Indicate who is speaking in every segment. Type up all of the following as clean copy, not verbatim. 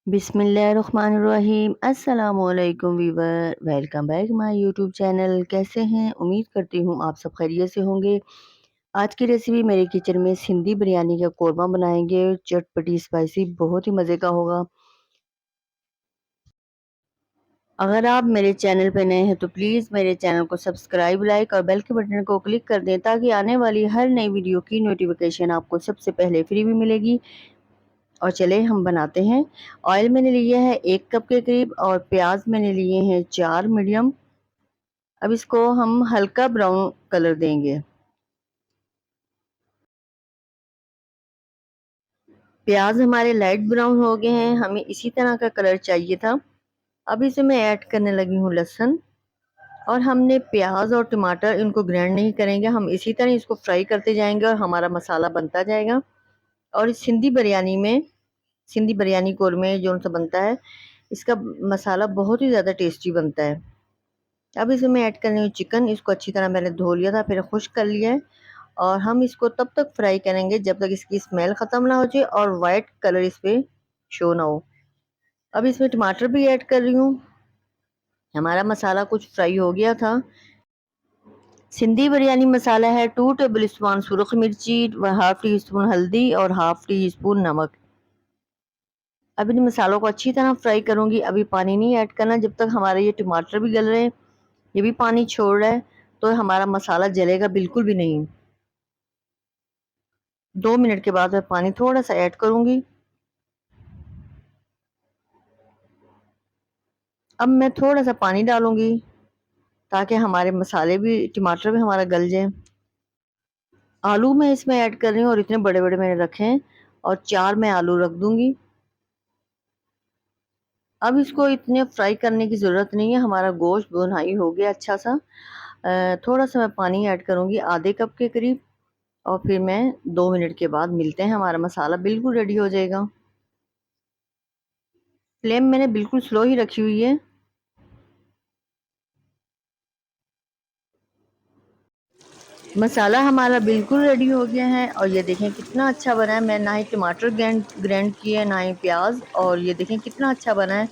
Speaker 1: बिस्मिल्लाहिर्रहमानिर्रहीम। अस्सलामुअलैकुम viewer, welcome back my YouTube channel. कैसे हैं? उम्मीद करती हूँ आप सब खैरियत से होंगे। आज की रेसिपी मेरे किचन में सिंधी बिरयानी का कोरमा बनाएंगे। चटपटी स्पाइसी बहुत ही मज़े का होगा। अगर आप मेरे चैनल पर नए हैं तो प्लीज़ मेरे चैनल को सब्सक्राइब, लाइक और बेल के बटन को क्लिक कर दें ताकि आने वाली हर नई वीडियो की नोटिफिकेशन आपको सबसे पहले फ्री में मिलेगी। और चले हम बनाते हैं। ऑयल मैंने लिया है 1 कप के करीब और प्याज मैंने लिए हैं 4 मीडियम। अब इसको हम हल्का ब्राउन कलर देंगे। प्याज हमारे लाइट ब्राउन हो गए हैं, हमें इसी तरह का कलर चाहिए था। अब इसे मैं ऐड करने लगी हूँ लहसुन। और हमने प्याज और टमाटर इनको ग्राइंड नहीं करेंगे, हम इसी तरह इसको फ्राई करते जाएंगे और हमारा मसाला बनता जाएगा। और इस सिंधी बिरयानी में, सिंधी बिरयानी कोरमे जो सा बनता है, इसका मसाला बहुत ही ज़्यादा टेस्टी बनता है। अब इसमें मैं ऐड करनी हूँ चिकन। इसको अच्छी तरह मैंने धो लिया था, फिर खुश्क कर लिया है। और हम इसको तब तक फ्राई करेंगे जब तक इसकी स्मेल ख़त्म ना हो जाए और वाइट कलर इस पे शो ना हो। अब इसमें टमाटर भी ऐड कर रही हूँ। हमारा मसाला कुछ फ्राई हो गया था। सिंधी बिरयानी मसाला है 2 टेबल स्पून सुरख मिर्ची, 1/2 टी स्पून हल्दी और 1/2 टी स्पून नमक। अब इन मसालों को अच्छी तरह फ्राई करूँगी। अभी पानी नहीं ऐड करना जब तक हमारे ये टमाटर भी गल रहे हैं। ये भी पानी छोड़ रहा है तो हमारा मसाला जलेगा बिल्कुल भी नहीं। 2 मिनट के बाद मैं पानी थोड़ा सा ऐड करूंगी। अब मैं थोड़ा सा पानी डालूंगी ताकि हमारे मसाले भी, टमाटर भी हमारा गल जाए। आलू मैं इसमें ऐड कर रही हूँ और इतने बड़े बड़े मैंने रखे हैं और 4 मैं आलू रख दूंगी। अब इसको इतने फ्राई करने की ज़रूरत नहीं है, हमारा गोश्त भुनाई हो गया अच्छा सा। थोड़ा सा मैं पानी ऐड करूंगी, आधे कप के करीब। और फिर मैं 2 मिनट के बाद मिलते हैं, हमारा मसाला बिल्कुल रेडी हो जाएगा। फ्लेम मैंने बिल्कुल स्लो ही रखी हुई है। मसाला हमारा बिल्कुल रेडी हो गया है और ये देखें कितना अच्छा बना है। मैं ना ही टमाटर ग्राइंड ग्राइंड किए ना ही प्याज, और ये देखें कितना अच्छा बना है।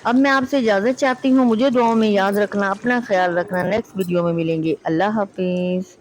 Speaker 1: अब मैं आपसे इजाज़त चाहती हूँ। मुझे दुआओं में याद रखना, अपना ख्याल रखना। नेक्स्ट वीडियो में मिलेंगे। अल्लाह हाफिज़।